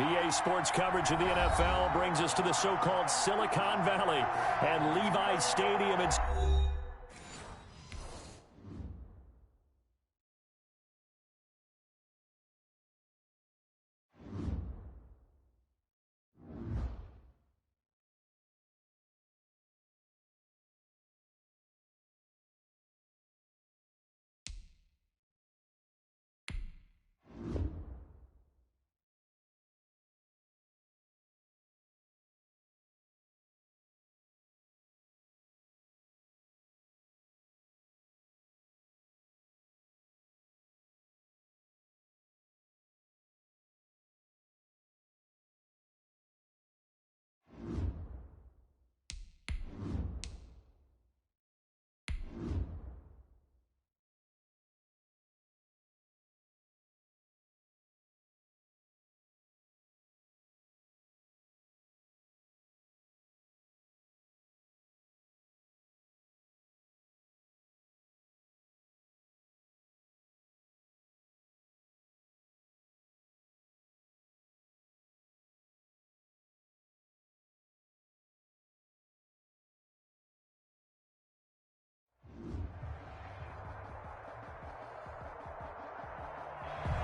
EA Sports coverage of the NFL brings us to the so-called Silicon Valley and Levi's Stadium.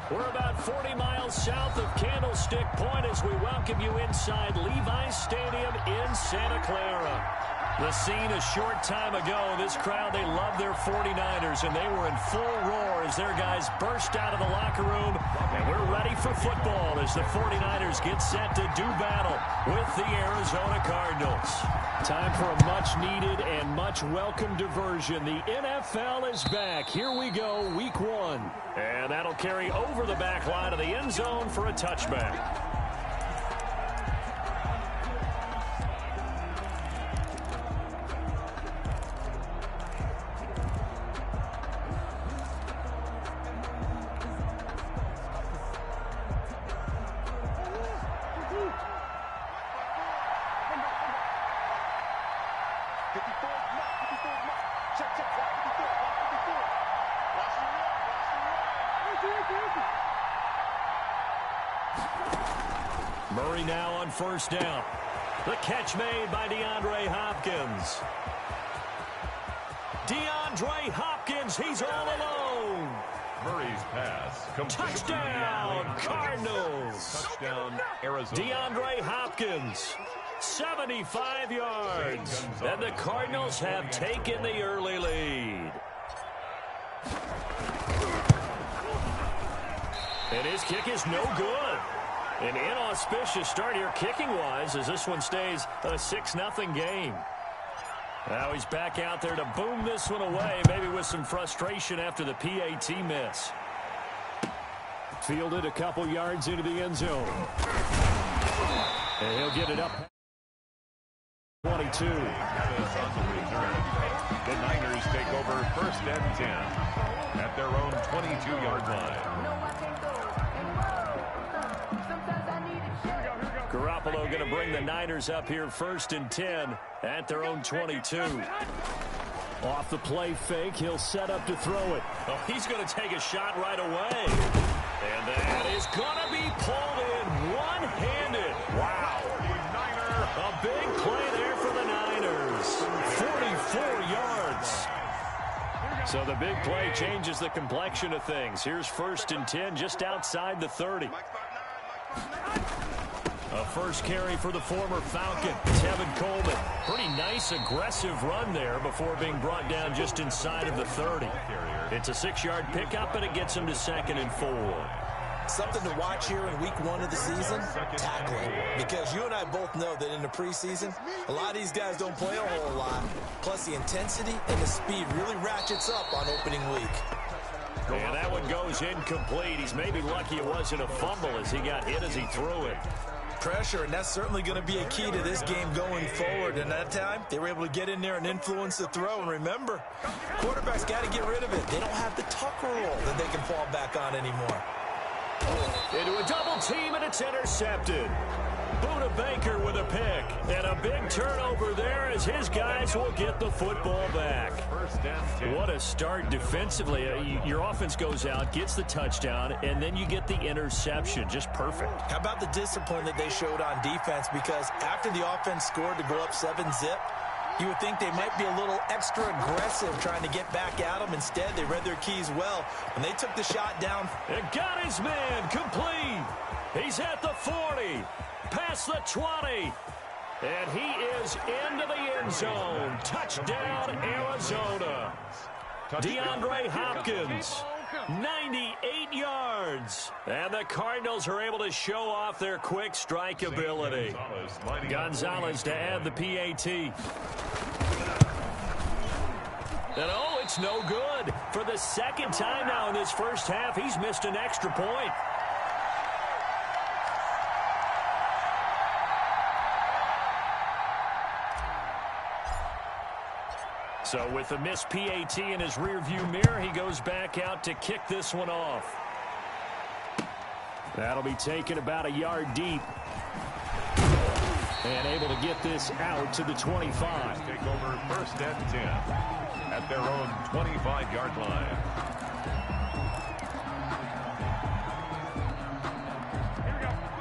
We're about 40 miles south of Candlestick Point as we welcome you inside Levi's Stadium in Santa Clara. The scene a short time ago, this crowd, they love their 49ers, and they were in full roar as their guys burst out of the locker room. And we're ready for football as the 49ers get set to do battle with the Arizona Cardinals. Time for a much-needed and much-welcome diversion. The NFL is back. Here we go, week 1. And that'll carry over the back line of the end zone for a touchback. Murray now on first down. The catch made by DeAndre Hopkins. DeAndre Hopkins, he's all alone. Murray's pass. Touchdown, Cardinals. Touchdown, Arizona. DeAndre Hopkins, 75 yards. And the Cardinals have taken the early lead. And his kick is no good. An inauspicious start here kicking-wise as this one stays a 6-0 game. Now he's back out there to boom this one away, maybe with some frustration after the PAT miss. Fielded a couple yards into the end zone. And he'll get it up. 22. The Niners take over first and 10 at their own 22-yard line. Garoppolo going to bring the Niners up here first and 10 at their own 22. Off the play fake, he'll set up to throw it. Oh, he's going to take a shot right away. And that is going to be pulled in one-handed. Wow. A big play there for the Niners. 44 yards. So the big play changes the complexion of things. Here's first and 10 just outside the 30. A first carry for the former Falcon, Tevin Coleman. Pretty nice, aggressive run there before being brought down just inside of the 30. It's a 6-yard pickup, and it gets him to 2nd and 4. Something to watch here in week 1 of the season, tackling. Because you and I both know that in the preseason, a lot of these guys don't play a whole lot. Plus, the intensity and the speed really ratchets up on opening week. And that one goes incomplete. He's maybe lucky it wasn't a fumble as he got hit as he threw it. Pressure, and that's certainly going to be a key to this game going forward. And that time, they were able to get in there and influence the throw. And remember, quarterbacks got to get rid of it. They don't have the tuck rule that they can fall back on anymore. Into a double team, and it's intercepted. Buda Baker with a pick. And a big turnover there as his guys will get the football back. What a start defensively. Your offense goes out, gets the touchdown, and then you get the interception. Just perfect. How about the discipline that they showed on defense? Because after the offense scored to go up 7-zip, you would think they might be a little extra aggressive trying to get back at them. Instead, they read their keys well. When they took the shot down. It got his man complete. He's at the 40, past the 20. And he is into the end zone. Touchdown, Arizona. DeAndre Hopkins, 98 yards. And the Cardinals are able to show off their quick strike ability. Gonzalez to add the PAT. And oh, it's no good. For the second time now in this first half, he's missed an extra point. So with the missed PAT in his rearview mirror, he goes back out to kick this one off. That'll be taken about a yard deep. And able to get this out to the 25. Take over first and 10 at their own 25-yard line.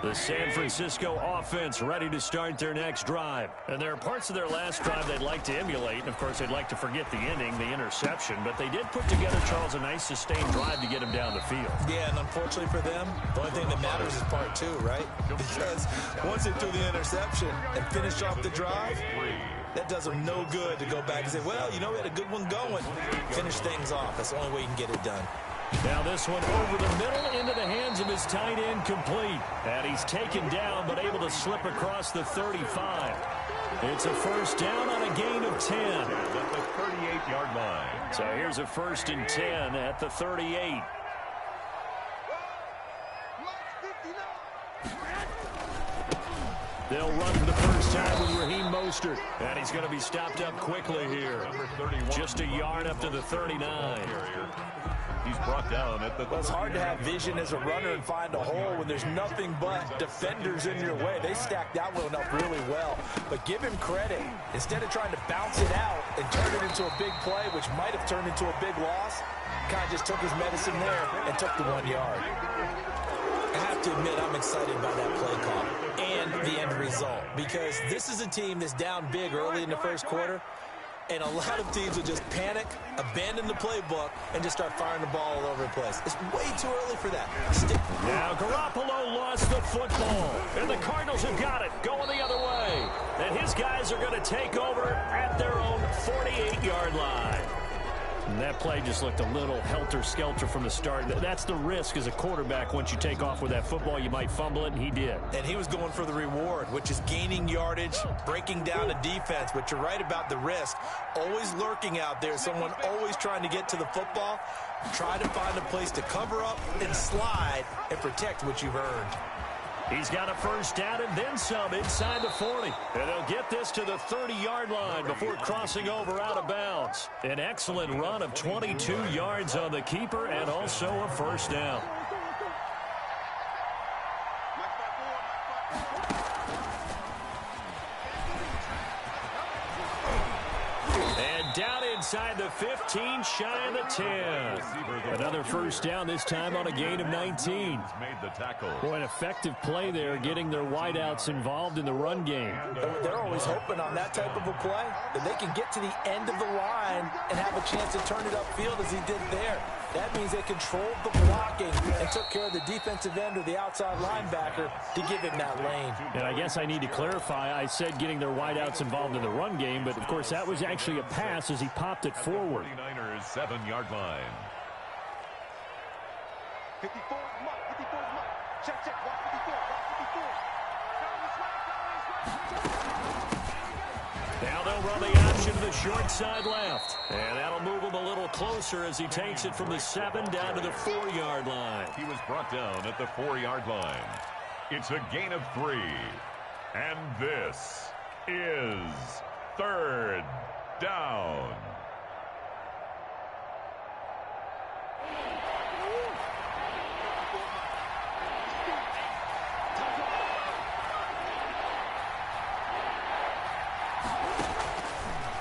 The San Francisco offense ready to start their next drive. And there are parts of their last drive they'd like to emulate. And, of course, they'd like to forget the ending, the interception. But they did put together, Charles, a nice sustained drive to get him down the field. Yeah, and unfortunately for them, the only thing that matters is part two, right? Because once they threw the interception and finished off the drive, that does them no good to go back and say, well, you know, we had a good one going. Finish things off. That's the only way you can get it done. Now this one over the middle into the hands of his tight end, complete. And he's taken down but able to slip across the 35. It's a first down on a gain of 10. At the 38-yard line. So here's a first and 10 at the 38. They'll run for the first time with Raheem Mostert. And he's going to be stopped up quickly here. Just a yard up to the 39. He's brought down at the... Well, it's hard to have vision as a runner and find a hole when there's nothing but defenders in your way. They stacked that one up really well. But give him credit. Instead of trying to bounce it out and turn it into a big play, which might have turned into a big loss, kind of just took his medicine there and took the 1 yard. I have to admit, I'm excited by that play call and the end result, because this is a team that's down big early in the first quarter, and a lot of teams will just panic, abandon the playbook, and just start firing the ball all over the place. It's way too early for that. Now Garoppolo lost the football, and the Cardinals have got it, going the other way. And his guys are going to take over at their own 48-yard line. And that play just looked a little helter-skelter from the start. That's the risk as a quarterback. Once you take off with that football, you might fumble it, and he did. And he was going for the reward, which is gaining yardage, breaking down a defense. But you're right about the risk. Always lurking out there, someone always trying to get to the football. Try to find a place to cover up and slide and protect what you've earned. He's got a first down and then some inside the 40. And they'll get this to the 30-yard line before crossing over out of bounds. An excellent run of 22 yards on the keeper and also a first down. And down inside the 15, shy of the 10. Another first down, this time on a gain of 19. Boy, an effective play there, getting their wideouts involved in the run game. They're always hoping on that type of a play that they can get to the end of the line and have a chance to turn it upfield as he did there. That means they controlled the blocking and took care of the defensive end or the outside linebacker to give him that lane. And I guess I need to clarify, I said getting their wideouts involved in the run game, but of course that was actually a pass as he popped it forward. 49ers 7-yard line. 54 mark, 54 mark. Check, block 54, block 54. Now they'll run the option to the short side left. And that'll move him a little closer as he takes it from the 7 down to the 4-yard line. He was brought down at the 4-yard line. It's a gain of 3. And this is third down.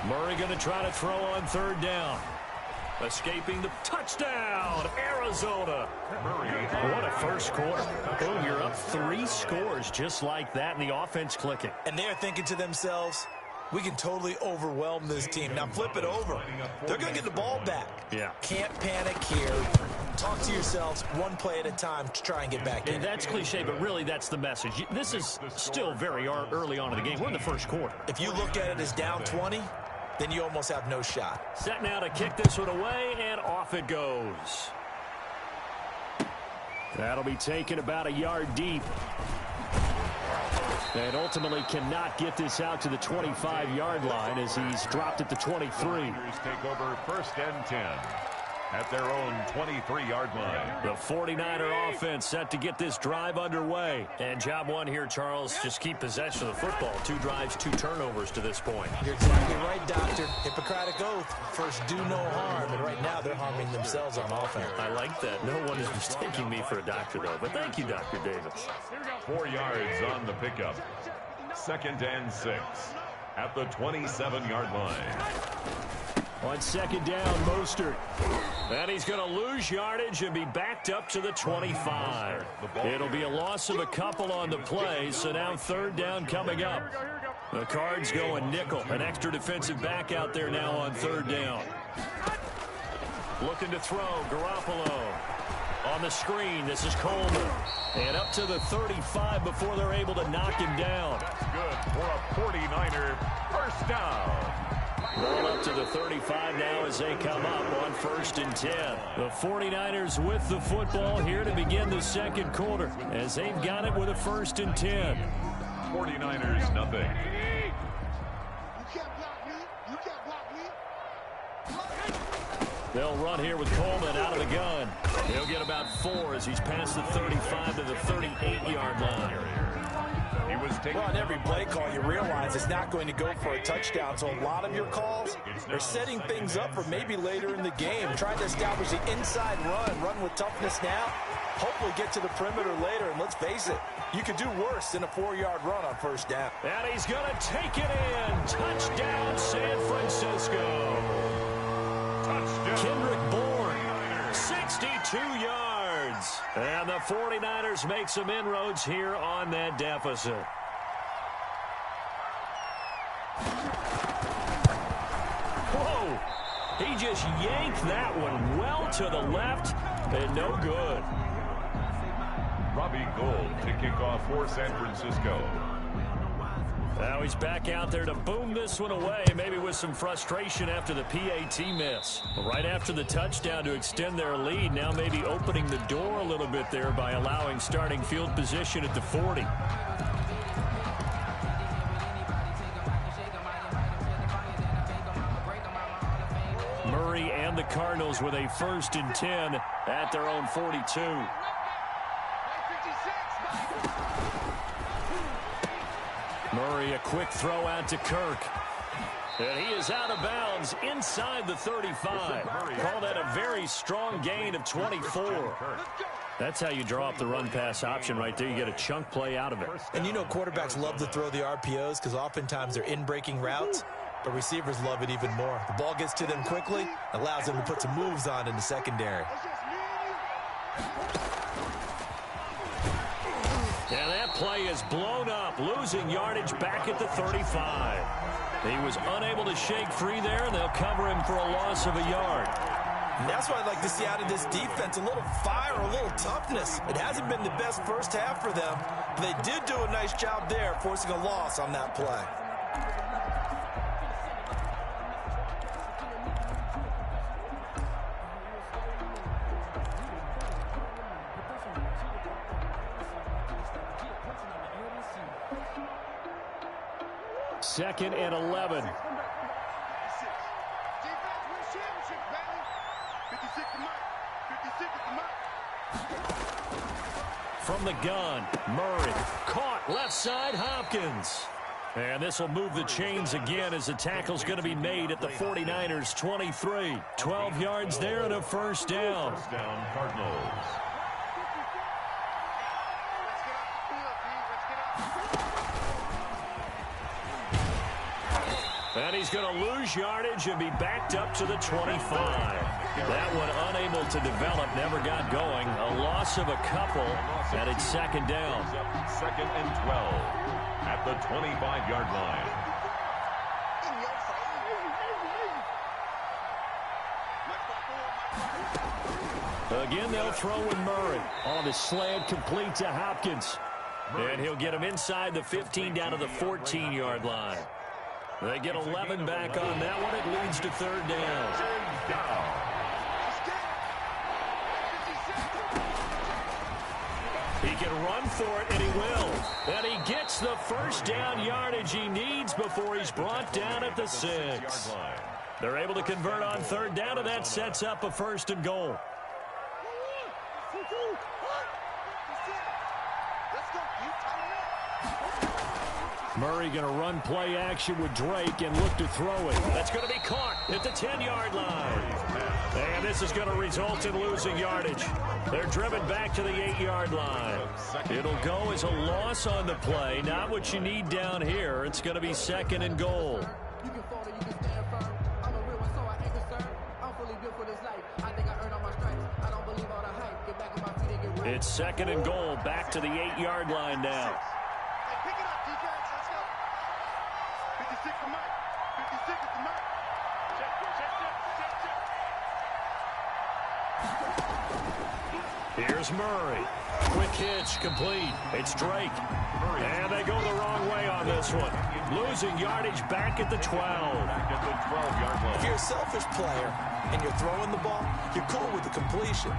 Murray going to try to throw on third down. Escaping the touchdown, Arizona. What a first quarter. Boom, you're up 3 scores just like that, and the offense clicking. And they're thinking to themselves, we can totally overwhelm this team. Now flip it over. They're going to get the ball back. Yeah. Can't panic here. Talk to yourselves one play at a time to try and get back in. And that's cliche, but really that's the message. This is still very early on in the game. We're in the first quarter. If you look at it as down 20, then you almost have no shot. Set now to kick this one away, and off it goes. That'll be taken about a yard deep. And ultimately cannot get this out to the 25-yard line as he's dropped at the 23. Take over 1st and 10 at their own 23-yard line. The 49er offense set to get this drive underway. And job one here, Charles, just keep possession of the football. 2 drives, 2 turnovers to this point. You're exactly right, Doctor. Hippocratic oath. First, do no harm. And right now, they're harming themselves on offense. I like that. No one is mistaking me for a doctor, though. But thank you, Dr. Davis. 4 yards on the pickup. 2nd and 6 at the 27-yard line. On 2nd down, Mostert. And he's going to lose yardage and be backed up to the 25. It'll be a loss of a couple on the play, so now 3rd down coming up. The Cards going nickel. An extra defensive back out there now on 3rd down. Looking to throw, Garoppolo. On the screen, this is Coleman. And up to the 35 before they're able to knock him down. That's good for a 49er first down. Ball up to the 35 now as they come up on 1st and 10. The 49ers with the football here to begin the second quarter as they've got it with a 1st and 10. 49ers nothing. You can't block me. You can't block me. They'll run here with Coleman out of the gun. He'll get about 4 as he's past the 35 to the 38-yard line. Well, on every play call, you realize it's not going to go for a touchdown. So a lot of your calls are setting things up for maybe later in the game. Trying to establish the inside run with toughness now. Hopefully get to the perimeter later. And let's face it, you could do worse than a 4-yard run on 1st down. And he's going to take it in. Touchdown, San Francisco. Touchdown. Kendrick Bourne, 62 yards. And the 49ers make some inroads here on that deficit. Whoa! He just yanked that one well to the left and no good. Robbie Gould to kick off for San Francisco. Now he's back out there to boom this one away, maybe with some frustration after the PAT miss. Right after the touchdown to extend their lead, now maybe opening the door a little bit there by allowing starting field position at the 40. Murray and the Cardinals with a 1st and 10 at their own 42. Murray, a quick throw out to Kirk. And he is out of bounds inside the 35. Call that a very strong gain of 24. That's how you draw up the run-pass option right there. You get a chunk play out of it. And you know quarterbacks love to throw the RPOs because oftentimes they're in-breaking routes, but receivers love it even more. The ball gets to them quickly, allows them to put some moves on in the secondary. And that play is blown up, losing yardage back at the 35. He was unable to shake free there, and they'll cover him for a loss of a yard. And that's what I'd like to see out of this defense, a little fire, a little toughness. It hasn't been the best first half for them, but they did do a nice job there, forcing a loss on that play. Second and 11. From the gun, Murray caught left side, Hopkins. And this will move the chains again as the tackle's going to be made at the 49ers 23. 12 yards there and a 1st down. First down, Cardinals. And he's going to lose yardage and be backed up to the 25. That one unable to develop, never got going. A loss of a couple, and it's second down. Second and 12 at the 25-yard line. Again, they'll throw with Murray. On the slant, complete to Hopkins. And he'll get him inside the 15 down to the 14-yard line. They get 11 back on that one. It leads to third down. He can run for it, and he will. And he gets the first down yardage he needs before he's brought down at the 6. They're able to convert on third down, and that sets up a first and goal. Murray going to run play action with Drake and look to throw it. That's going to be caught at the 10-yard line. And this is going to result in losing yardage. They're driven back to the 8-yard line. It'll go as a loss on the play. Not what you need down here. It's going to be second and goal. It's second and goal, back to the 8-yard line now. Here's Murray. Quick hitch, complete. It's Drake. And they go the wrong way on this one. Losing yardage back at the 12. If you're a selfish player and you're throwing the ball, you're cool with the completion.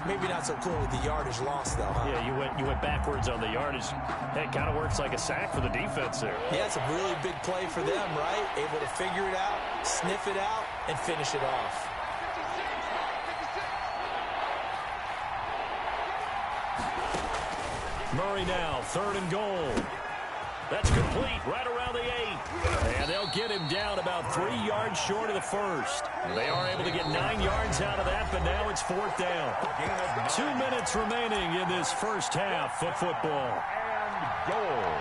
Maybe not so cool with the yardage loss, though, huh? Yeah, you went backwards on the yardage. It kind of works like a sack for the defense there. Yeah, it's a really big play for them, right? Able to figure it out, sniff it out, and finish it off. Murray now, third and goal. That's complete, right around the 8. And they'll get him down about 3 yards short of the first. They are able to get 9 yards out of that, but now it's fourth down. 2 minutes remaining in this first half of football. And goal.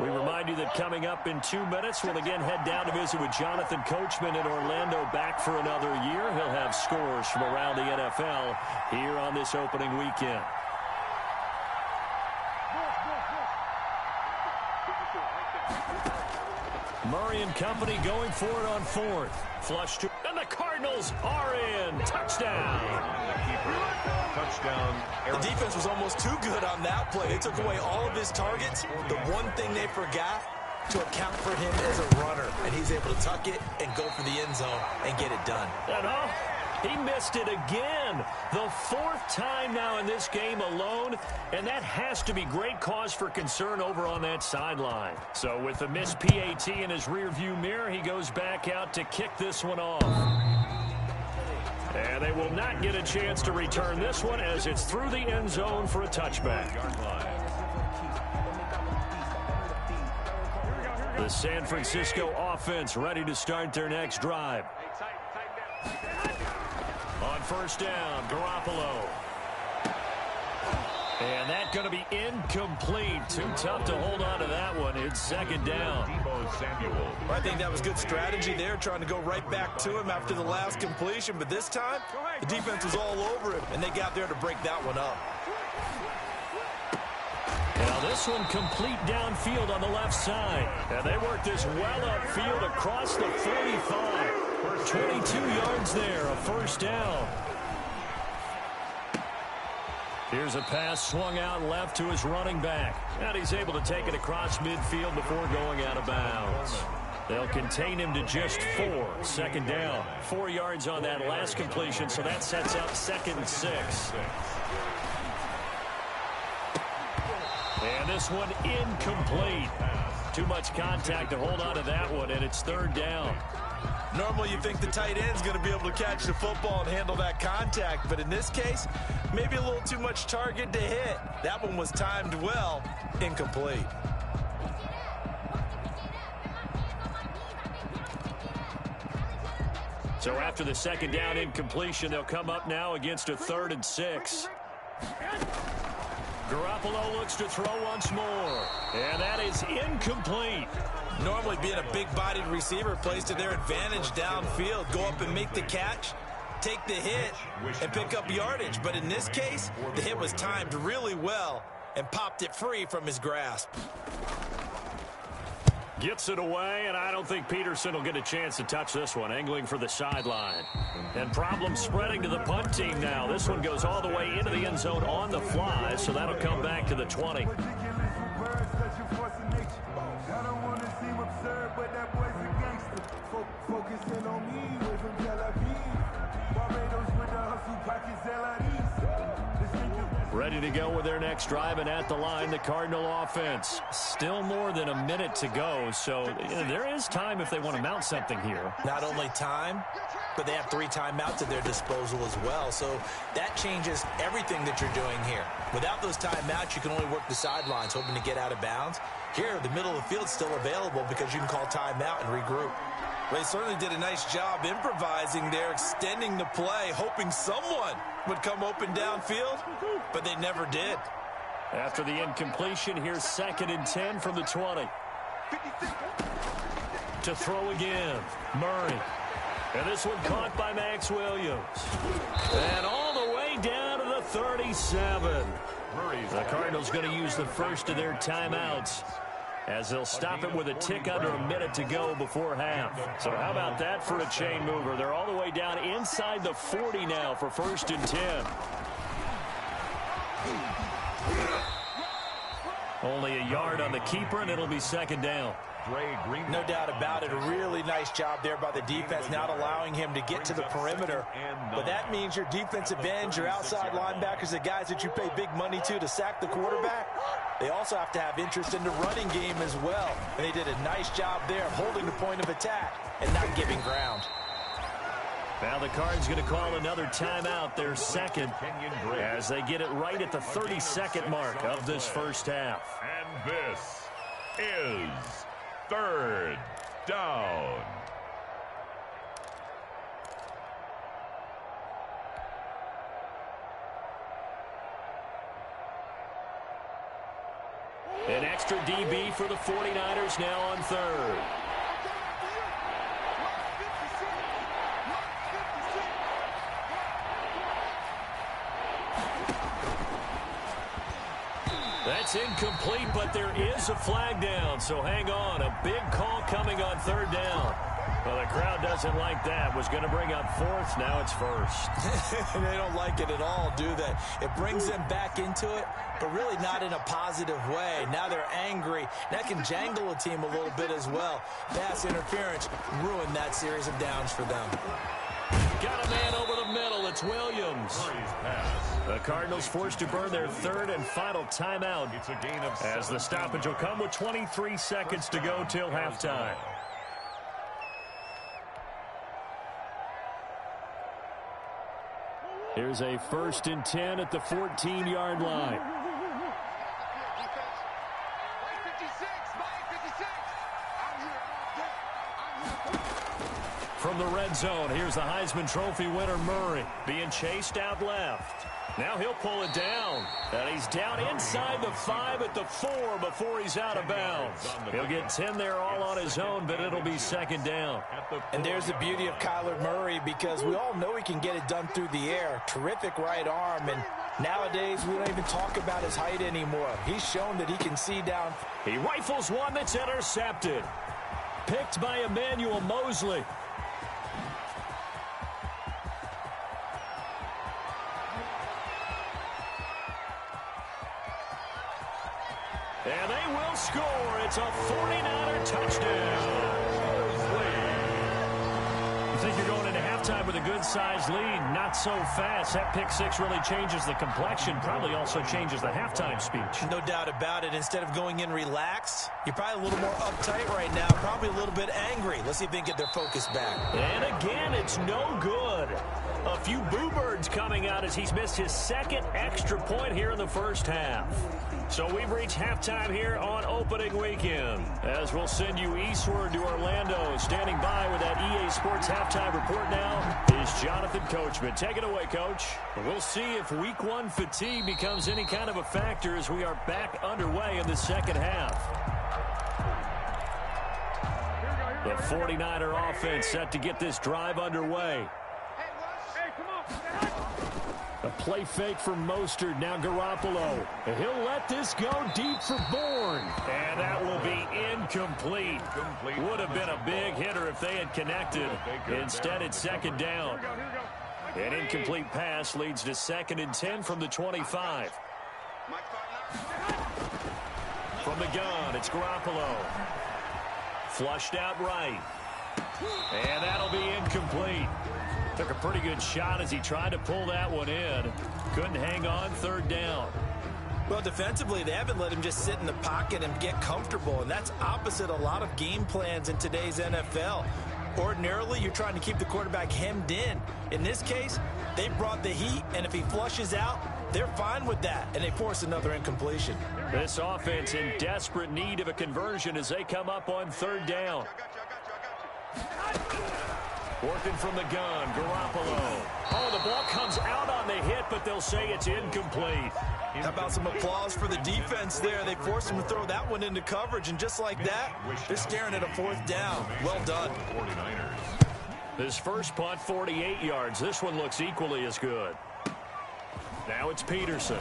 We remind you that coming up in 2 minutes, we'll again head down to visit with Jonathan Coachman in Orlando, back for another year. He'll have scores from around the NFL here on this opening weekend. Murray and company going for it on fourth. Flush to, and the Cardinals are in. Touchdown. Touchdown. The defense was almost too good on that play. They took away all of his targets. The one thing they forgot, to account for him as a runner. And he's able to tuck it and go for the end zone and get it done. And he missed it again. The fourth time now in this game alone. And that has to be great cause for concern over on that sideline. So with the missed PAT in his rearview mirror, he goes back out to kick this one off. And they will not get a chance to return this one as it's through the end zone for a touchback. The San Francisco offense ready to start their next drive. On first down, Garoppolo. And that's going to be incomplete. Too tough to hold on to that one. It's second down. I think that was good strategy there, trying to go right back to him after the last completion. But this time, the defense was all over him, and they got there to break that one up. Now this one complete downfield on the left side. And they work this well upfield across the 45. 22 yards there, a first down. Here's a pass swung out left to his running back. And he's able to take it across midfield before going out of bounds. They'll contain him to just 4. Second down. 4 yards on that last completion, so that sets up second and 6. And this one incomplete. Too much contact to hold on to that one, and it's third down. Normally you think the tight end's going to be able to catch the football and handle that contact, but in this case, maybe a little too much target to hit. That one was timed well, incomplete. So after the second down incompletion, they'll come up now against a 3rd and 6. Garoppolo looks to throw once more, and that is incomplete. Normally being a big-bodied receiver plays to their advantage downfield. Go up and make the catch, take the hit, and pick up yardage. But in this case, the hit was timed really well and popped it free from his grasp. Gets it away, and I don't think Peterson will get a chance to touch this one, angling for the sideline. And problems spreading to the punt team now. This one goes all the way into the end zone on the fly, so that'll come back to the 20. Ready to go with their next drive, and at the line, the Cardinal offense. Still more than a minute to go, so there is time if they want to mount something here. Not only time, but they have 3 timeouts at their disposal as well, so that changes everything that you're doing here. Without those timeouts, you can only work the sidelines, hoping to get out of bounds. Here, the middle of the field's still available because you can call timeout and regroup. Well, they certainly did a nice job improvising there, extending the play, hoping someone would come open downfield, but they never did. After the incompletion, here's 2nd and 10 from the 20. To throw again, Murray. And this one caught by Max Williams. And all the way down to the 37. The Cardinals going to use the first of their timeouts, as they'll stop it with a tick under a minute to go before half. So how about that for a chain mover? They're all the way down inside the 40 now for 1st and 10. Only a yard on the keeper, and it'll be 2nd down. No doubt about it. A really nice job there by the defense, not allowing him to get to the perimeter. But that means your defensive ends, your outside linebackers, the guys that you pay big money to sack the quarterback, they also have to have interest in the running game as well. And they did a nice job there of holding the point of attack and not giving ground. Now the Cards going to call another timeout, their 2nd, as they get it right at the 32nd mark of this first half. And this is 3rd down. An extra DB for the 49ers now on 3rd. That's incomplete, but there is a flag down, so hang on. A big call coming on 3rd down. Well, the crowd doesn't like that. Was going to bring up 4th, now it's 1st. They don't like it at all, do they? It brings them back into it, but really not in a positive way. Now they're angry. That can jangle a team a little bit as well. Pass interference ruined that series of downs for them. Got a man over the middle. It's Williams. The Cardinals forced to burn their 3rd and final timeout, as the stoppage will come with 23 seconds to go till halftime. Here's a 1st and 10 at the 14-yard line. From the red zone, here's the Heisman Trophy winner Murray, being chased out left. Now he'll pull it down, and he's down inside the 5 at the 4 before he's out of bounds. He'll get 10 there all on his own, but it'll be 2nd down. And there's the beauty of Kyler Murray, because we all know he can get it done through the air. Terrific right arm, and nowadays we don't even talk about his height anymore. He's shown that he can see down. He rifles one that's intercepted. Picked by Emmanuel Mosley. And they will score. It's a 49er touchdown. You think you're going into halftime with a good-sized lead? Not so fast. That pick 6 really changes the complexion. Probably also changes the halftime speech. No doubt about it. Instead of going in relaxed, you're probably a little more uptight right now. Probably a little bit angry. Let's see if they can get their focus back. And again, it's no good. A few boo birds coming out as he's missed his second extra point here in the first half. So we've reached halftime here on opening weekend. As we'll send you eastward to Orlando. Standing by with that EA Sports halftime report now is Jonathan Coachman. Take it away, Coach. We'll see if week one fatigue becomes any kind of a factor as we are back underway in the second half. The 49er offense set to get this drive underway. A play fake for Mostert. Now Garoppolo. He'll let this go deep for Bourne. And that will be incomplete. Would have been a big hitter if they had connected. Instead, it's second down. An incomplete pass leads to 2nd and 10 from the 25. From the gun, it's Garoppolo. Flushed out right. And that'll be incomplete. Took a pretty good shot as he tried to pull that one in. Couldn't hang on, 3rd down. Well, defensively, they haven't let him just sit in the pocket and get comfortable, and that's opposite a lot of game plans in today's NFL. Ordinarily, you're trying to keep the quarterback hemmed in. In this case, they brought the heat, and if he flushes out, they're fine with that, and they force another incompletion. This offense in desperate need of a conversion as they come up on 3rd down. Working from the gun, Garoppolo. Oh, the ball comes out on the hit, but they'll say it's incomplete. How about some applause for the defense there? They forced him to throw that one into coverage, and just like that, they're staring at a 4th down. Well done. This first punt, 48 yards. This one looks equally as good. Now it's Peterson.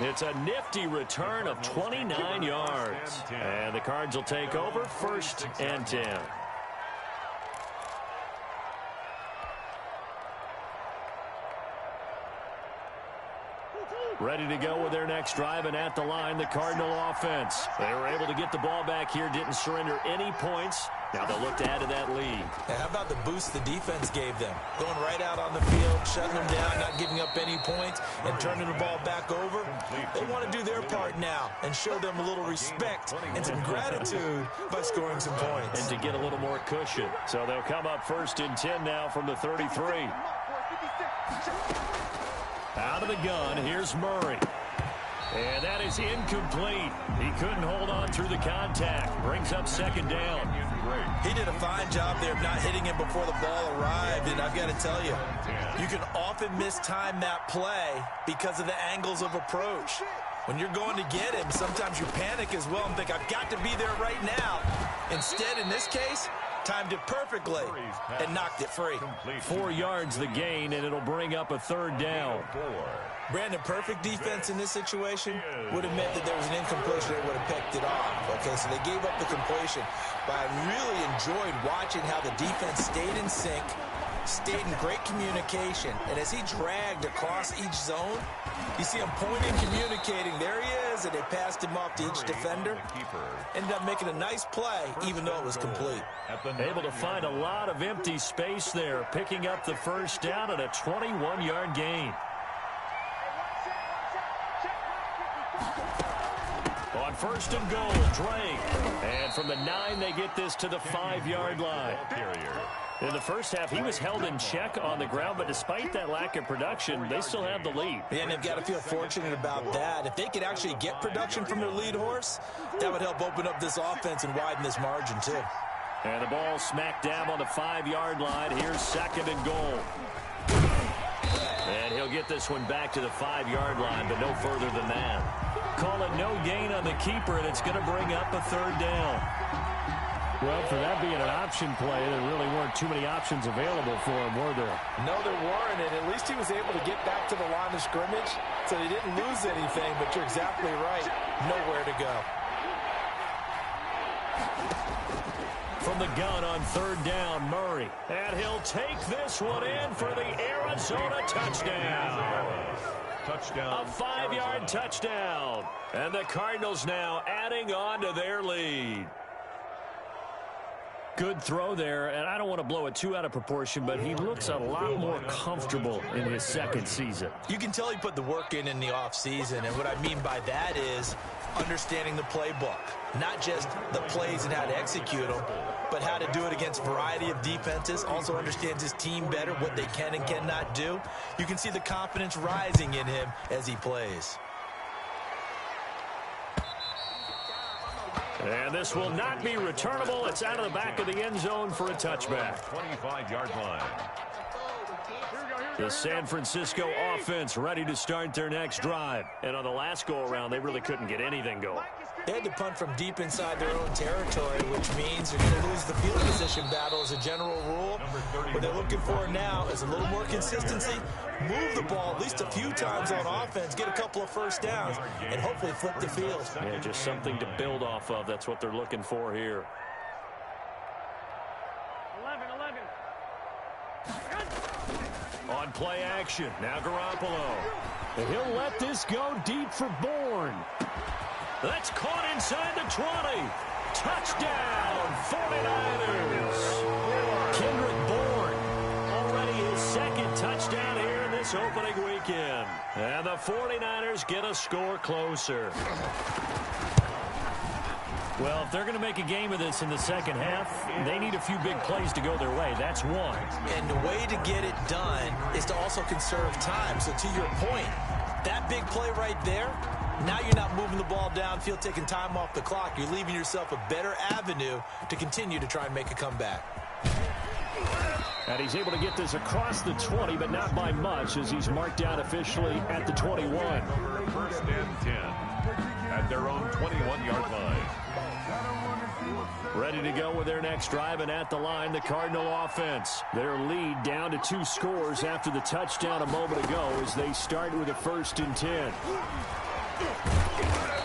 It's a nifty return of 29 yards. And the Cards will take over, 1st and 10. Ready to go with their next drive, and at the line, the Cardinal offense. They were able to get the ball back here, didn't surrender any points. Now they'll look to add to that lead. And how about the boost the defense gave them? Going right out on the field, shutting them down, not giving up any points, and turning the ball back over. They want to do their part now and show them a little respect and some gratitude by scoring some points. And to get a little more cushion. So they'll come up 1st and 10 now from the 33. Out of the gun, here's Murray. And that is incomplete. He couldn't hold on through the contact. Brings up 2nd down. He did a fine job there of not hitting him before the ball arrived. And I've got to tell you, you can often mistime that play because of the angles of approach. When you're going to get him, sometimes you panic as well and think, I've got to be there right now. Instead, in this case, timed it perfectly and knocked it free. 4 yards the gain, and it'll bring up a 3rd down. Brandon, perfect defense in this situation would have meant that there was an incompletion. They would have picked it off. Okay, so they gave up the completion. But I really enjoyed watching how the defense stayed in sync, stayed in great communication. And as he dragged across each zone, you see him pointing, communicating. There he is, and they passed him off to each defender. Ended up making a nice play, even though it was complete. Able to find a lot of empty space there, picking up the 1st down and a 21-yard gain. On 1st and goal, Drake. And from the 9, they get this to the 5-yard line. In the first half, he was held in check on the ground, but despite that lack of production, they still have the lead. Yeah, and they've got to feel fortunate about that. If they could actually get production from their lead horse, that would help open up this offense and widen this margin, too. And the ball smacked down on the 5-yard line. Here's 2nd and goal. And he'll get this one back to the 5-yard line, but no further than that. Call it no gain on the keeper, and it's going to bring up a 3rd down. Well, for that being an option play, there really weren't too many options available for him, were there? No, there weren't, and at least he was able to get back to the line of scrimmage, so he didn't lose anything, but you're exactly right. Nowhere to go. From the gun on 3rd down, Murray. And he'll take this one in for the Arizona touchdown. A 5-yard touchdown. And the Cardinals now adding on to their lead. Good throw there, and I don't want to blow it too out of proportion, but he looks a lot more comfortable in his second season. You can tell he put the work in the offseason, and what I mean by that is understanding the playbook. Not just the plays and how to execute them, but how to do it against a variety of defenses. Also understands his team better, what they can and cannot do. You can see the confidence rising in him as he plays. And this will not be returnable. It's out of the back of the end zone for a touchback. 25-yard line. The San Francisco offense ready to start their next drive. And on the last go-around, they really couldn't get anything going. They had to punt from deep inside their own territory, which means they're going to lose the field position battle as a general rule. What they're looking for now is a little more consistency, move the ball at least a few times on offense, get a couple of first downs, and hopefully flip the field. Yeah, just something to build off of. That's what they're looking for here. 11. On play action, now Garoppolo. And he'll let this go deep for Bourne. That's caught inside the 20. Touchdown, 49ers. Kendrick Bourne, already his second touchdown here in this opening weekend. And the 49ers get a score closer. Well, if they're going to make a game of this in the second half, they need a few big plays to go their way. That's one. And the way to get it done is to also conserve time. So to your point, that big play right there, now you're not moving the ball downfield, taking time off the clock. You're leaving yourself a better avenue to continue to try and make a comeback. And he's able to get this across the 20, but not by much, as he's marked down officially at the 21. First and 10 at their own 21-yard line. Ready to go with their next drive, and at the line, the Cardinal offense. Their lead down to 2 scores after the touchdown a moment ago as they start with a 1st and 10.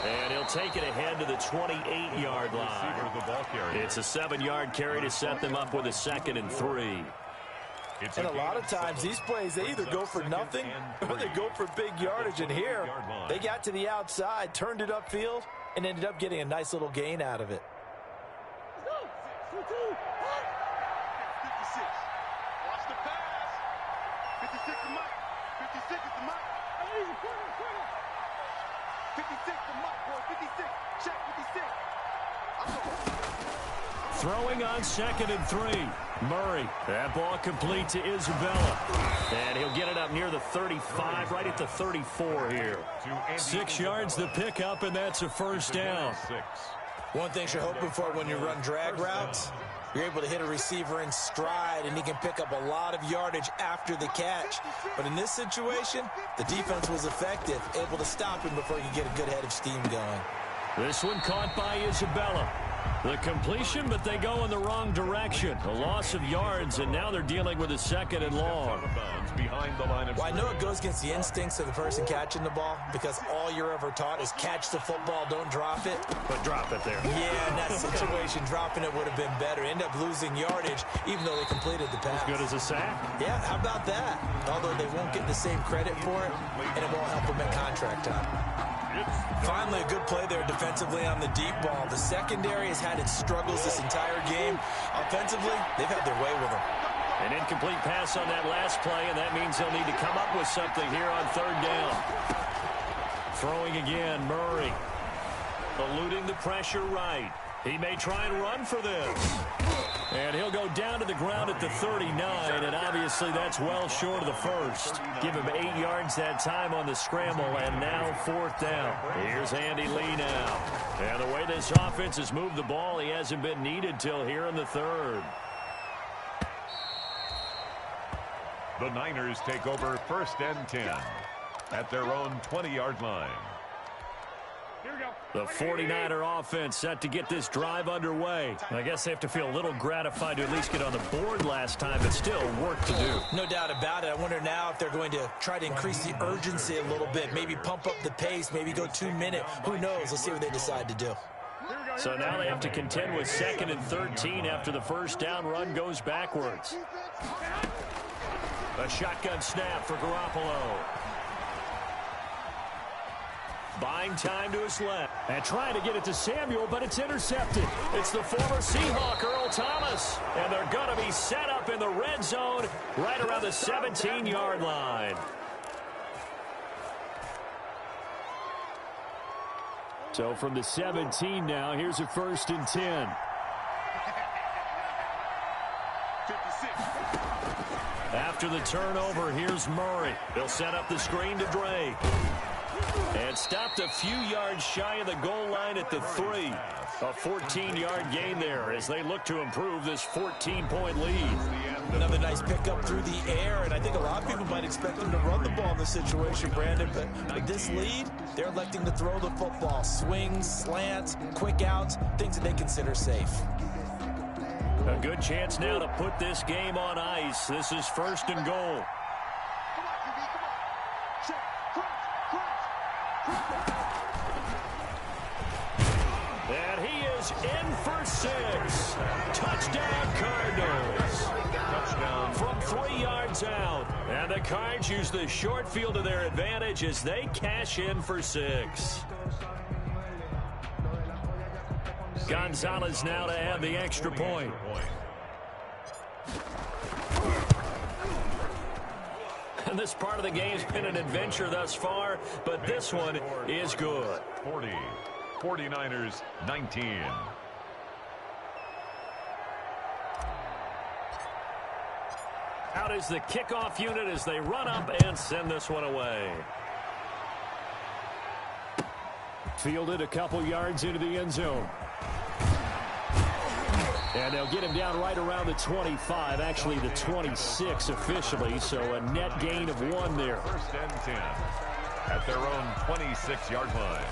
And he'll take it ahead to the 28-yard line. It's a 7-yard carry to set them up with a 2nd and 3. And a lot of times these plays, they either go for nothing or they go for big yardage. And here, they got to the outside, turned it upfield, and ended up getting a nice little gain out of it. 56. Watch the pass. 56 to Mike. 56 is the Mike. 56 to Mike, boy. 56. Check 56. Throwing on 2nd and 3. Murray. That ball complete to Isabella. And he'll get it up near the 35, right at the 34 here. 6 yards the pickup, and that's a 1st down. One thing you're hoping for when you run drag routes, you're able to hit a receiver in stride, and he can pick up a lot of yardage after the catch. But in this situation, the defense was effective, able to stop him before he could get a good head of steam going. This one caught by Isabella. The completion, but they go in the wrong direction. A loss of yards, and now they're dealing with a 2nd and long. Well, I know it goes against the instincts of the person catching the ball, because all you're ever taught is catch the football, don't drop it. But drop it there. Yeah, in that situation, dropping it would have been better. End up losing yardage, even though they completed the pass. As good as a sack? Yeah, how about that? Although they won't get the same credit for it, and it won't help them in contract time. Finally, a good play there defensively on the deep ball. The secondary has had its struggles this entire game. Offensively, they've had their way with them. An incomplete pass on that last play, and that means they'll need to come up with something here on 3rd down. Throwing again, Murray. Eluding the pressure right. He may try and run for this. And he'll go down to the ground at the 39, and obviously that's well short of the 1st. Give him 8 yards that time on the scramble, and now 4th down. Here's Andy Lee now. And the way this offense has moved the ball, he hasn't been needed till here in the 3rd. The Niners take over 1st and 10 at their own 20-yard line. The 49er offense set to get this drive underway. I guess they have to feel a little gratified to at least get on the board last time, but still work to do. No doubt about it. I wonder now if they're going to try to increase the urgency a little bit, maybe pump up the pace, maybe go 2-minute. Who knows? Let's see what they decide to do. So now they have to contend with 2nd and 13 after the 1st down run goes backwards. A shotgun snap for Garoppolo. buying time to his left. And trying to get it to Samuel, but it's intercepted. It's the former Seahawk, Earl Thomas. And they're going to be set up in the red zone right around the 17-yard line. So from the 17 now, here's a 1st and 10. 56. After the turnover, here's Murray. They'll set up the screen to Drake. And stopped a few yards shy of the goal line at the 3. A 14-yard gain there as they look to improve this 14-point lead. Another nice pickup through the air, and I think a lot of people might expect them to run the ball in this situation, Brandon, but with this lead, they're electing to throw the football. Swings, slants, quick outs, things that they consider safe. A good chance now to put this game on ice. This is 1st and goal. Come on, QB, come on. Check, crunch. And he is in for 6. Touchdown, Cardinals. Touchdown from 3 yards out. And the Cards use the short field to their advantage as they cash in for 6. Gonzalez now to add the extra point. And this part of the game's been an adventure thus far, but this one is good. 40. 49ers 19. Out is the kickoff unit as they run up and send this one away. Fielded a couple yards into the end zone. And they'll get him down right around the 25, actually the 26 officially, so a net gain of 1 there. 1st and 10 at their own 26-yard line.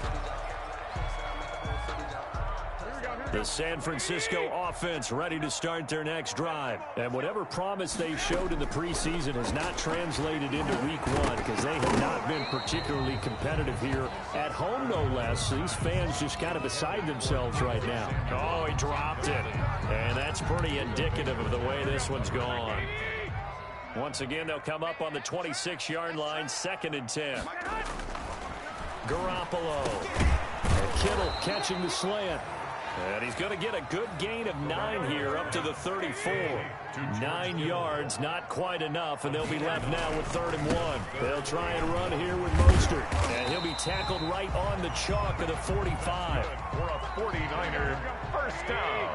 The San Francisco offense ready to start their next drive. And whatever promise they showed in the preseason has not translated into week 1 because they have not been particularly competitive here at home, no less. These fans just kind of beside themselves right now. Oh, he dropped it. And that's pretty indicative of the way this one's gone. Once again, they'll come up on the 26-yard line, 2nd and 10. Garoppolo. And Kittle catching the slant. And he's going to get a good gain of 9 here up to the 34. 9 yards, not quite enough, and they'll be left now with 3rd and 1. They'll try and run here with Mostert. And he'll be tackled right on the chalk of the 45. For a 49er first down.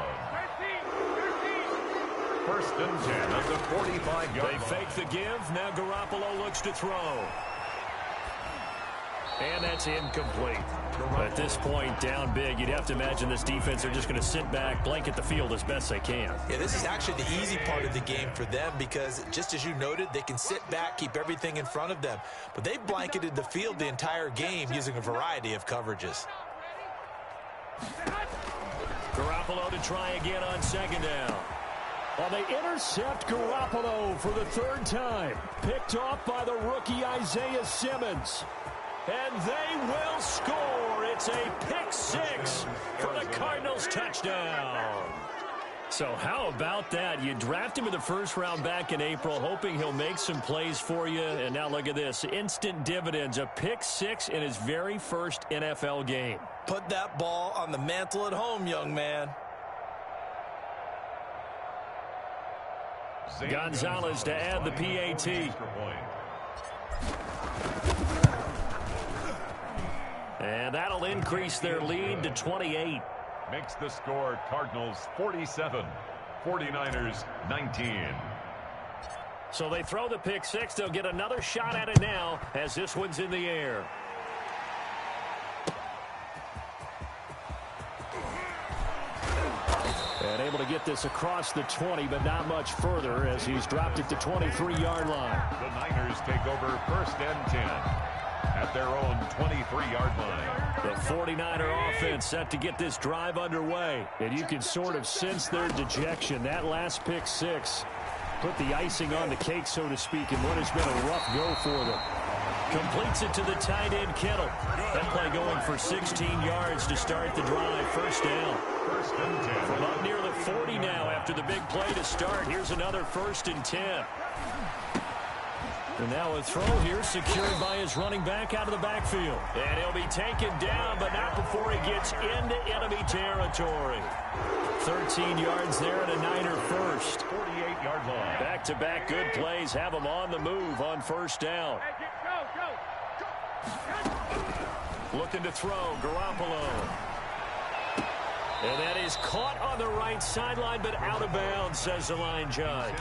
1st and 10 at the 45-yard. They fake the give. Now Garoppolo looks to throw. And that's incomplete. At this point, down big, you'd have to imagine this defense are just going to sit back, blanket the field as best they can. Yeah, this is actually the easy part of the game for them because, just as you noted, they can sit back, keep everything in front of them. But they've blanketed the field the entire game using a variety of coverages. Garoppolo to try again on 2nd down. Well, they intercept Garoppolo for the 3rd time. Picked off by the rookie Isaiah Simmons. And they will score. It's a pick 6 for the Cardinals touchdown. So how about that? You draft him in the 1st round back in April, hoping he'll make some plays for you. And now look at this. Instant dividends. A pick 6 in his very 1st NFL game. Put that ball on the mantle at home, young man. Gonzalez to add the PAT. And that'll increase their lead to 28. Makes the score Cardinals 47, 49ers 19. So they throw the pick 6. They'll get another shot at it now as this one's in the air. And able to get this across the 20, but not much further as he's dropped it to 23-yard line. The Niners take over 1st and 10 at their own 23-yard line. The 49er offense set to get this drive underway. And you can sort of sense their dejection. That last pick 6 put the icing on the cake, so to speak, in what has been a rough go for them. Completes it to the tight end, Kittle. That play going for 16 yards to start the drive. 1st down. 1st and 10. From up near the 40 now after the big play to start. Here's another 1st and 10. And now a throw here secured by his running back out of the backfield. And he'll be taken down, but not before he gets into enemy territory. 13 yards there and a Niner first. 48-yard line. Back-to-back good plays have him on the move on first down. Looking to throw, Garoppolo. And that is caught on the right sideline, but out of bounds, says the line judge.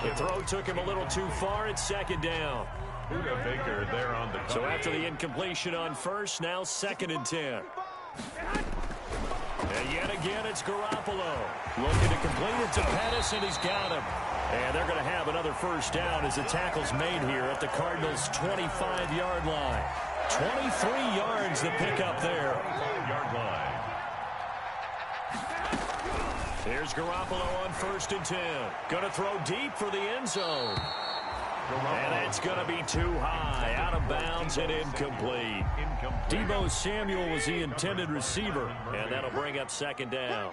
The throw took him a little too far. It's second down. Buda Baker there on the So after the incompletion on first, now 2nd and 10. And yet again, it's Garoppolo. Looking to complete it to Pettis, and he's got him. And they're going to have another first down as the tackle's made here at the Cardinals' 25-yard line. 23 yards the pickup there. 5-yard line. Here's Garoppolo on 1st and 10. Going to throw deep for the end zone. And it's going to be too high, out of bounds and incomplete. Deebo Samuel was the intended receiver, and that'll bring up 2nd down.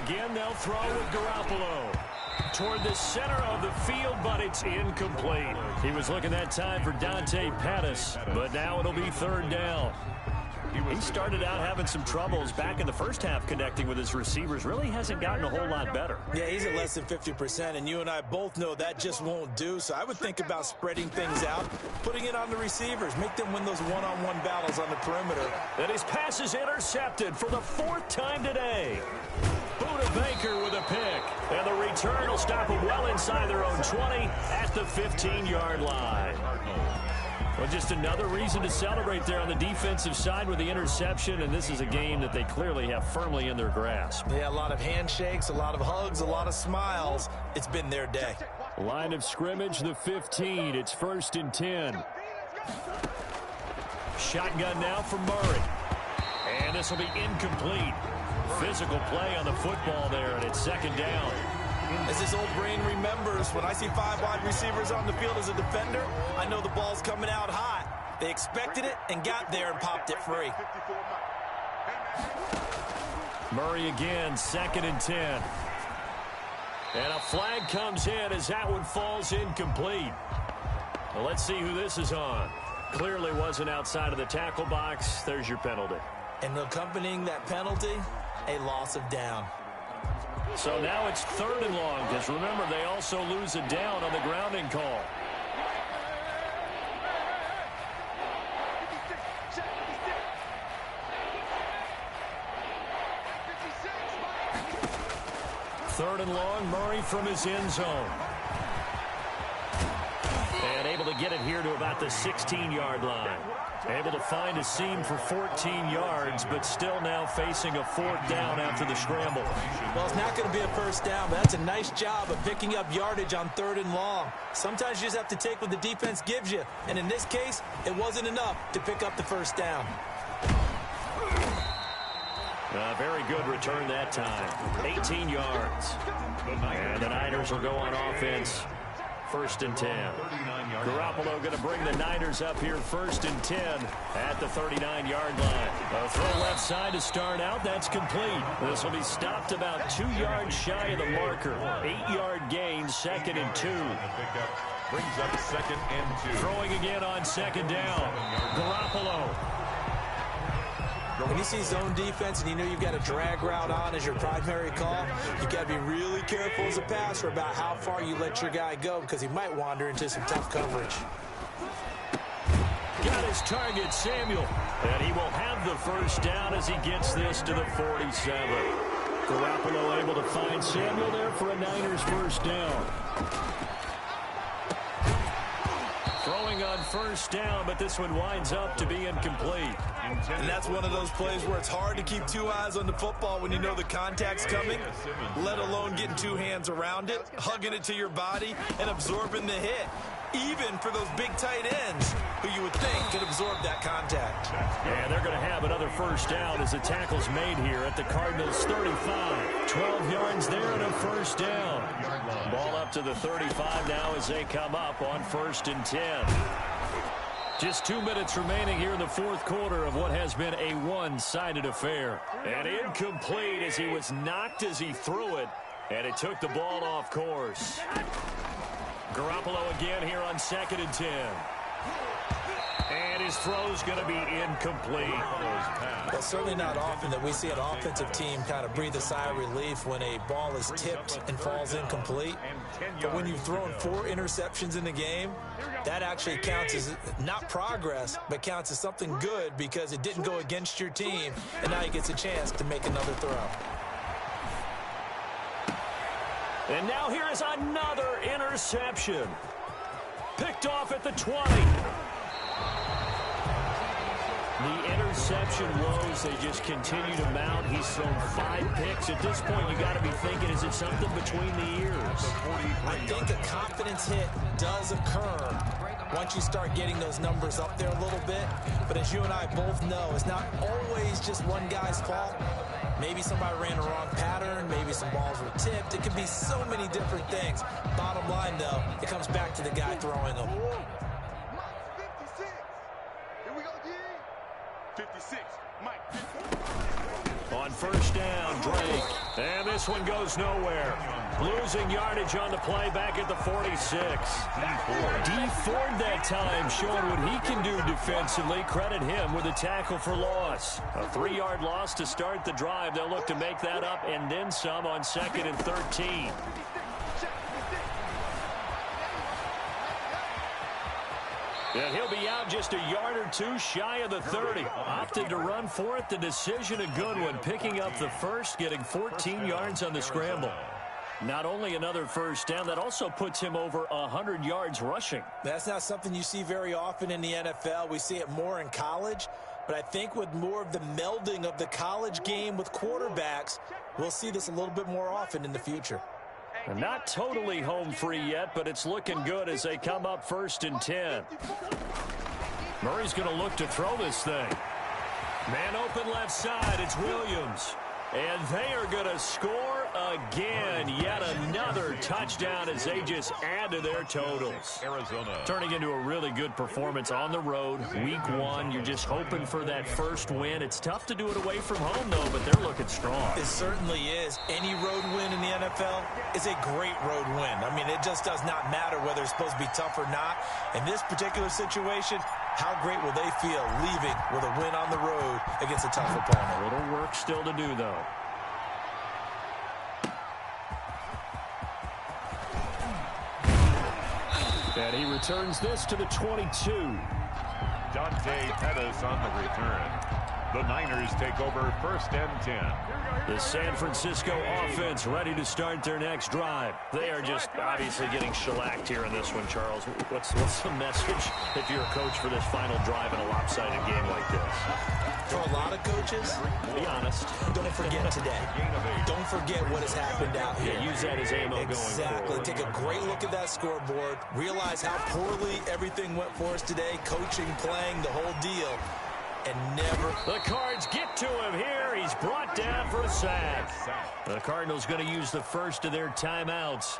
Again, they'll throw with Garoppolo toward the center of the field, but it's incomplete. He was looking that time for Dante Pettis, but now it'll be 3rd down. He started out having some troubles back in the first half connecting with his receivers. Really hasn't gotten a whole lot better. Yeah, he's at less than 50%, and you and I both know that just won't do. So I would think about spreading things out, putting it on the receivers, make them win those one-on-one battles on the perimeter. And his pass is intercepted for the 4th time today. Buda Baker with a pick. And the return will stop them well inside their own 20 at the 15-yard line. Well, just another reason to celebrate there on the defensive side with the interception, and this is a game that they clearly have firmly in their grasp. Yeah, a lot of handshakes, a lot of hugs, a lot of smiles. It's been their day. Line of scrimmage, the 15. It's 1st and 10. Shotgun now for Murray. And this will be incomplete. Physical play on the football there, and it's 2nd down. As his old brain remembers, when I see 5 wide receivers on the field as a defender, I know the ball's coming out hot. They expected it and got there and popped it free. Murray again, 2nd and 10. And a flag comes in as that one falls incomplete. Well, let's see who this is on. Clearly wasn't outside of the tackle box. There's your penalty. And accompanying that penalty, a loss of down. So now it's 3rd and long, because remember, they also lose a down on the grounding call. Third and long, Murray from his end zone. And able to get it here to about the 16-yard line. Able to find a seam for 14 yards, but still now facing a 4th down after the scramble. Well, it's not going to be a first down, but that's a nice job of picking up yardage on 3rd and long. Sometimes you just have to take what the defense gives you, and in this case, it wasn't enough to pick up the first down. Very good return that time. 18 yards. And the Niners will go on offense. 1st and 10. Garoppolo going to bring the Niners up here 1st and 10 at the 39-yard line. A throw left side to start out. That's complete. This will be stopped about 2 yards shy of the marker. 8-yard gain, 2nd and 2. Brings up 2nd and 2. Throwing again on 2nd down. Garoppolo. When you see zone defense and you know you've got a drag route on as your primary call, you've got to be really careful as a passer about how far you let your guy go because he might wander into some tough coverage. Got his target, Samuel. And he will have the first down as he gets this to the 47. Garoppolo able to find Samuel there for a Niners first down. Throwing on first down, but this one winds up to be incomplete. And that's one of those plays where it's hard to keep 2 eyes on the football when you know the contact's coming, let alone getting 2 hands around it, hugging it to your body, and absorbing the hit. Even for those big tight ends who you would think could absorb that contact. And they're going to have another first down as the tackle's made here at the Cardinals' 35. 12 yards there and a first down. Ball up to the 35 now as they come up on 1st and 10. Just 2 minutes remaining here in the 4th quarter of what has been a one-sided affair. And incomplete as he was knocked as he threw it, and it took the ball off course. Garoppolo again here on 2nd and 10. And his throw's going to be incomplete. Well, certainly not often that we see an offensive team kind of breathe a sigh of relief when a ball is tipped and falls incomplete. But when you've thrown 4 interceptions in the game, that actually counts as not progress, but counts as something good because it didn't go against your team, and now he gets a chance to make another throw. And now here is another interception. Picked off at the 20. The interception woes, they just continue to mount. He's thrown 5 picks. At this point, you got to be thinking, is it something between the ears? I think a confidence hit does occur once you start getting those numbers up there a little bit. But as you and I both know, it's not always just one guy's fault. Maybe somebody ran a wrong pattern. Maybe some balls were tipped. It could be so many different things. Bottom line, though, it comes back to the guy throwing them. 56, Mike. On first down, Drake. And this one goes nowhere. Losing yardage on the play back at the 46. D Ford that time showing what he can do defensively. Credit him with a tackle for loss. A 3-yard loss to start the drive. They'll look to make that up and then some on 2nd and 13. And he'll be out just a yard or 2 shy of the 30. Opted to run for it. The decision a good one. Picking up the first, getting 14 yards on the scramble. Not only another first down, that also puts him over 100 yards rushing. That's not something you see very often in the NFL. We see it more in college. But I think with more of the melding of the college game with quarterbacks, we'll see this a little bit more often in the future. Not totally home free yet, but it's looking good as they come up 1st and 10. Murray's going to look to throw this thing. Man open left side, it's Williams. And they are going to score again. Yet another touchdown as they just add to their totals. Arizona. Turning into a really good performance on the road. Week 1, you're just hoping for that first win. It's tough to do it away from home, though, but they're looking strong. It certainly is. Any road win in the NFL is a great road win. I mean, it just does not matter whether it's supposed to be tough or not. In this particular situation, how great will they feel leaving with a win on the road against a tough opponent? A little work still to do, though. And he returns this to the 22. Dante Pettis on the return. The Niners take over 1st and 10. The San Francisco offense ready to start their next drive. They are just obviously getting shellacked here in this one, Charles. What's the message if you're a coach for this final drive in a lopsided game like this? For a lot of coaches, be honest, don't forget today. Don't forget what has happened out here. Yeah, use that as ammo going forward. Exactly. Take a great look at that scoreboard. Realize how poorly everything went for us today. Coaching, playing, the whole deal. And never. The Cards get to him here. He's brought down for a sack. The Cardinals going to use the first of their timeouts.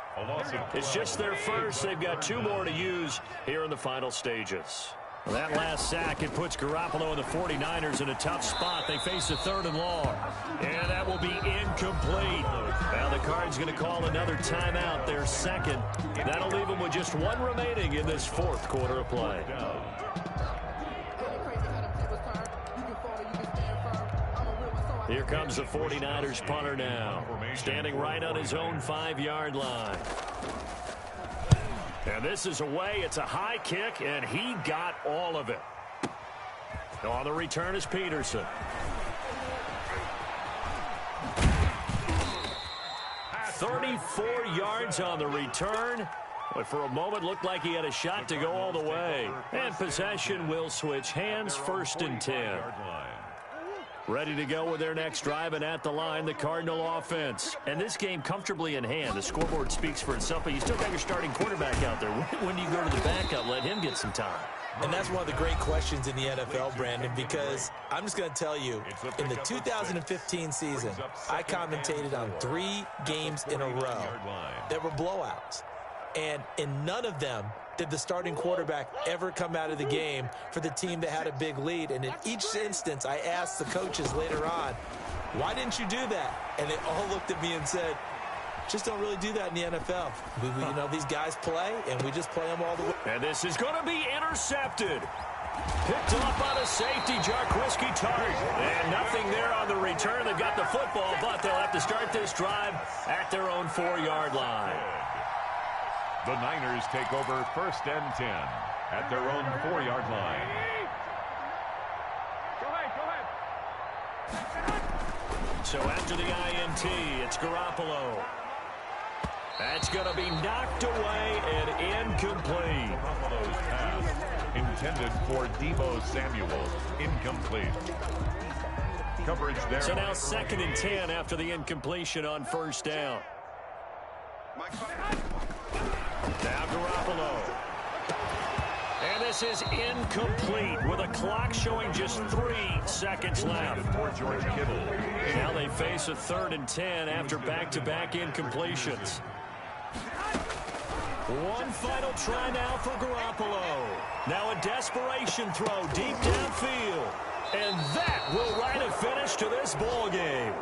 It's just their first. They've got 2 more to use here in the final stages. Well, that last sack, it puts Garoppolo and the 49ers in a tough spot. They face a 3rd and long. And that will be incomplete. Now the Cards going to call another timeout, their second. That'll leave them with just 1 remaining in this 4th quarter of play. Here comes the 49ers punter now. Standing right on his own 5-yard line. And this is away. It's a high kick, and he got all of it. On the return is Peterson. $34 yards on the return. But for a moment, looked like he had a shot to go all the way. And possession will switch hands, 1st and 10. Ready to go with their next drive, and at the line, the Cardinal offense. And this game comfortably in hand. The scoreboard speaks for itself, but you still got your starting quarterback out there. When do you go to the backup? Let him get some time. And that's one of the great questions in the NFL, Brandon, because I'm just going to tell you, in the 2015 season, I commentated on 3 games in a row that were blowouts. And in none of them did the starting quarterback ever come out of the game for the team that had a big lead. And in each instance, I asked the coaches later on, why didn't you do that? And they all looked at me and said, Just don't really do that in the NFL. You know, these guys play, and we just play them all the way. And this is going to be intercepted. Picked up on a safety, Jarquiski Tart. And nothing there on the return. They've got the football, but they'll have to start this drive at their own 4-yard line. The Niners take over 1st and 10 at their own 4-yard line. So after the INT, it's Garoppolo. That's going to be knocked away and incomplete. Buffalo's pass intended for Deebo Samuel. Incomplete. Coverage there. So now 2nd and 10 after the incompletion on 1st down. Now Garoppolo. And this is incomplete with a clock showing just 3 seconds left. For George Kittle. Now they face a 3rd and 10 after back-to-back incompletions. One final try now for Garoppolo. Now a desperation throw deep downfield. And that will write a finish to this ball game.